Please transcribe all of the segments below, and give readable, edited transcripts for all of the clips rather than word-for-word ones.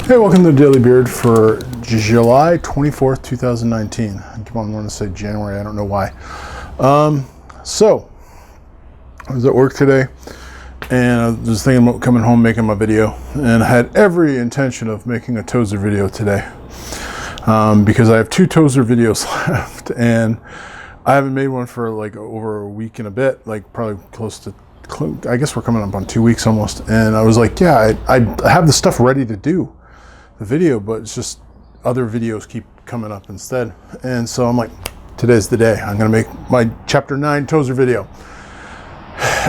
Hey, welcome to Daily Beard for July 24th, 2019. I keep on wanting to say January, I don't know why. So, I was at work today, and I was thinking about coming home making my video, and I had every intention of making a Tozer video today, because I have 2 Tozer videos left, and I haven't made one for like over a week and a bit, like probably close to, I guess we're coming up on 2 weeks almost, and I was like, yeah, I have the stuff ready to do the video, but it's just other videos keep coming up instead. And so I'm like, today's the day. I'm gonna make my chapter 9 Tozer video.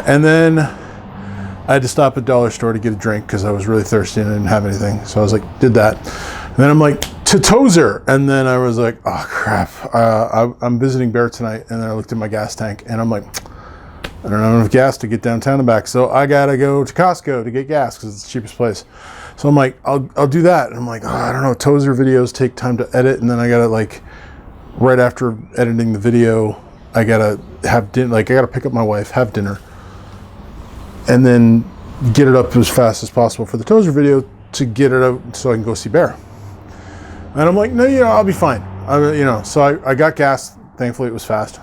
And then I had to stop at Dollar Store to get a drink because I was really thirsty and I didn't have anything. So I was like, did that. And then I'm like, to Tozer. And then I was like, oh crap. I'm visiting Bear tonight. And then I looked at my gas tank and I'm like, I don't have enough gas to get downtown and back. So I gotta go to Costco to get gas because it's the cheapest place. So I'm like, I'll do that. And I'm like, oh, I don't know, Tozer videos take time to edit. And then I gotta, like, right after editing the video, I gotta have dinner. Like, I gotta pick up my wife, have dinner, and then get it up as fast as possible for the Tozer video to get it out so I can go see Bear. And I'm like, no, I'll be fine. So I got gas. Thankfully, it was fast.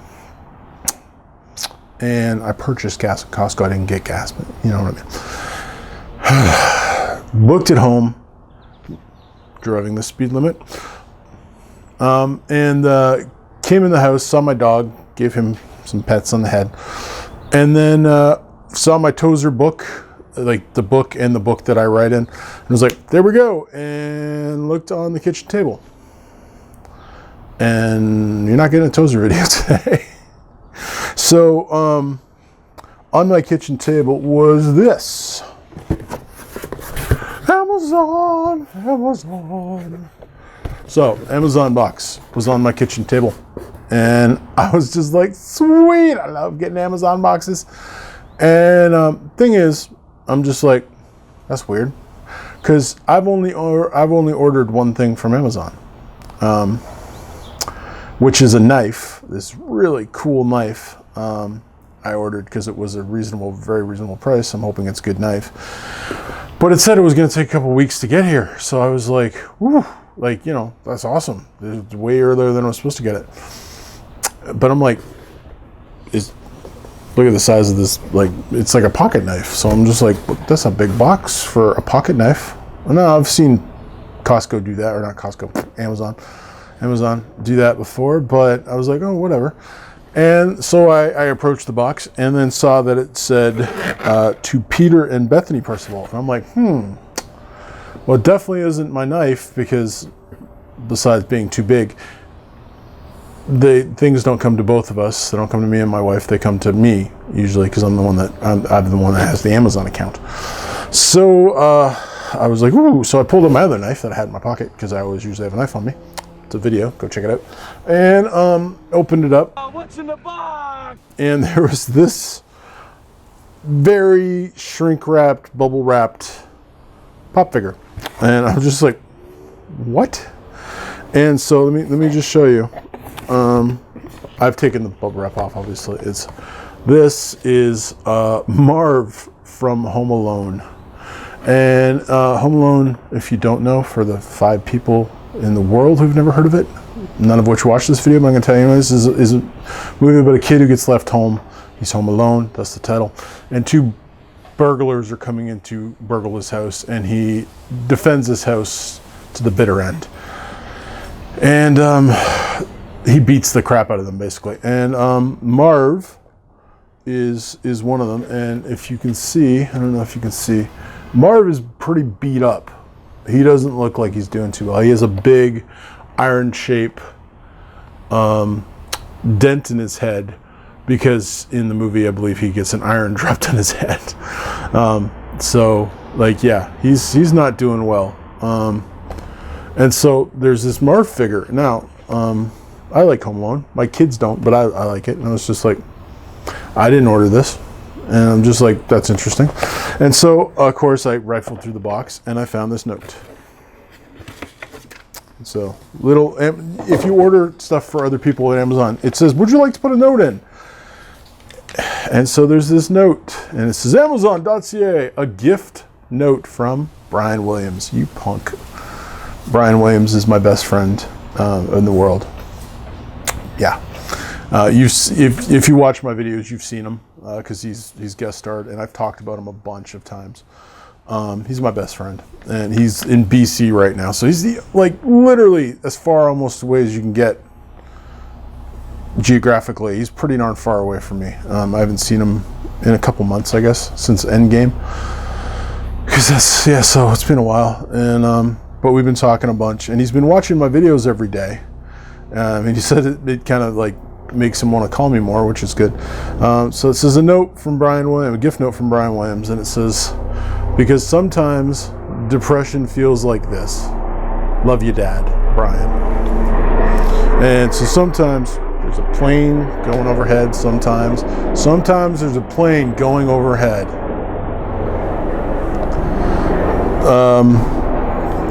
And I purchased gas at Costco. I didn't get gas, but you know what I mean. Booked it home, driving the speed limit, and came in the house, saw my dog, gave him some pets on the head, and then saw my Tozer book, like the book and the book that I write in, and was like, there we go, and looked on the kitchen table. And you're not getting a Tozer video today. So on my kitchen table was this. Amazon. So Amazon box was on my kitchen table, and I was just like, sweet, I love getting Amazon boxes. And thing is, I'm just like, that's weird, because I've only ordered one thing from Amazon, which is a knife, this really cool knife. I ordered because it was a very reasonable price. I'm hoping it's a good knife. But it said it was going to take a couple weeks to get here. So I was like, whew, like, that's awesome. It's way earlier than I was supposed to get it. But I'm like, look at the size of this, like, it's like a pocket knife. So I'm just like, that's a big box for a pocket knife. No, I've seen Costco do that, or not Costco, Amazon do that before, but I was like, oh, whatever. And so I approached the box and then saw that it said to Peter and Bethany Percival. And I'm like, well, it definitely isn't my knife, because besides being too big, things don't come to both of us. They don't come to me and my wife. They come to me usually, because I'm the one that has the Amazon account. So I was like, ooh. So I pulled out my other knife that I had in my pocket, because I always usually have a knife on me. It's a video, go check it out. And opened it up. What's in the box? And there was this very shrink-wrapped, bubble-wrapped pop figure. And I was just like, what? And so let me just show you. I've taken the bubble wrap off, obviously. This is Marv from Home Alone. And Home Alone, if you don't know, for the 5 people in the world who've never heard of it, none of which watch this video, but I'm going to tell you anyways, is a movie about a kid who gets left home. He's home alone, that's the title. And 2 burglars are coming in to burgle his house, and he defends his house to the bitter end. And he beats the crap out of them, basically. And Marv is one of them. And if you can see, I don't know if you can see, Marv is pretty beat up. He doesn't look like he's doing too well. He has a big iron shape dent in his head, because in the movie I believe he gets an iron dropped on his head. So like, yeah, he's not doing well. And so there's this Marv figure. Now I like Home Alone. My kids don't, but I like it. And I was just like, I didn't order this. And I'm just like, that's interesting. And so, of course, I rifled through the box and I found this note. So, if you order stuff for other people at Amazon, it says, would you like to put a note in? And so there's this note, and it says Amazon.ca, a gift note from Brian Williams. You punk. Brian Williams is my best friend in the world. Yeah. If you watch my videos, you've seen him because he's guest starred, and I've talked about him a bunch of times. He's my best friend, and he's in BC right now. So he's literally as far almost away as you can get geographically. He's pretty darn far away from me. I haven't seen him in a couple months, I guess, since Endgame. So it's been a while, and but we've been talking a bunch, and he's been watching my videos every day. And he said it kind of makes him want to call me more, which is good. So it says a gift note from Brian Williams, and it says, because sometimes depression feels like this. Love you, Dad, Brian. And so sometimes there's a plane going overhead. Sometimes there's a plane going overhead.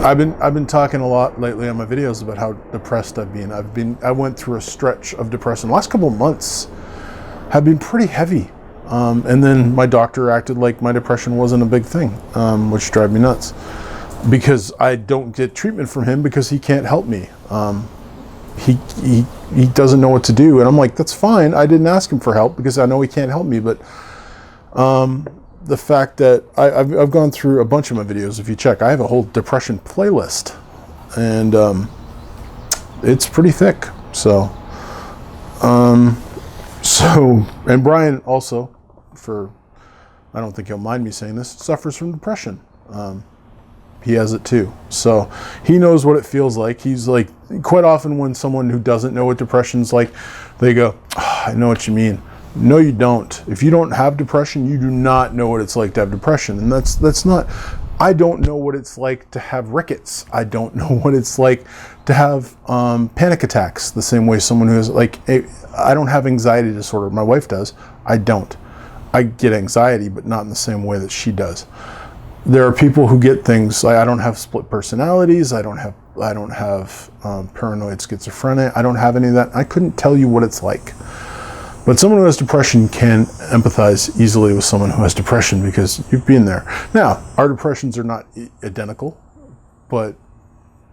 I've been talking a lot lately on my videos about how depressed I've been. I went through a stretch of depression. The last couple of months have been pretty heavy. And then my doctor acted like my depression wasn't a big thing, which drives me nuts. Because I don't get treatment from him because he can't help me. He doesn't know what to do, and I'm like, that's fine. I didn't ask him for help because I know he can't help me. But the fact that I've gone through a bunch of my videos. If you check, I have a whole depression playlist, and it's pretty thick. So and Brian also, I don't think he'll mind me saying this, suffers from depression. He has it too. So he knows what it feels like. He's like, quite often when someone who doesn't know what depression's like, they go, oh, I know what you mean. No, you don't. If you don't have depression, you do not know what it's like to have depression. And that's not, I don't know what it's like to have rickets. I don't know what it's like to have panic attacks the same way someone who has, I don't have anxiety disorder. My wife does. I don't. I get anxiety, but not in the same way that she does. There are people who get things like, I don't have split personalities. I don't have paranoid schizophrenia. I don't have any of that. I couldn't tell you what it's like. But someone who has depression can empathize easily with someone who has depression because you've been there. Now, our depressions are not identical, but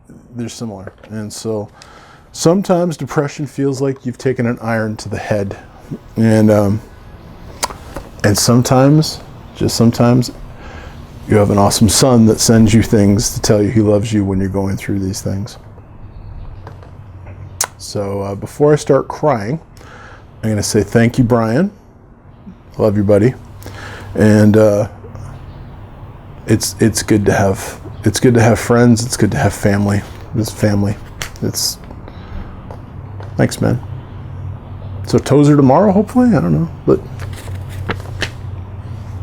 they're similar. And so sometimes depression feels like you've taken an iron to the head. And sometimes, just sometimes, you have an awesome son that sends you things to tell you he loves you when you're going through these things. So before I start crying, I'm going to say thank you, Brian. Love you, buddy. And it's good to have friends. It's good to have family. This family. Thanks, man. So Tozer tomorrow, hopefully. I don't know, but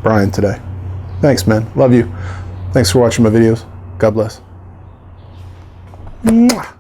Brian today. Thanks, man. Love you. Thanks for watching my videos. God bless. Mwah.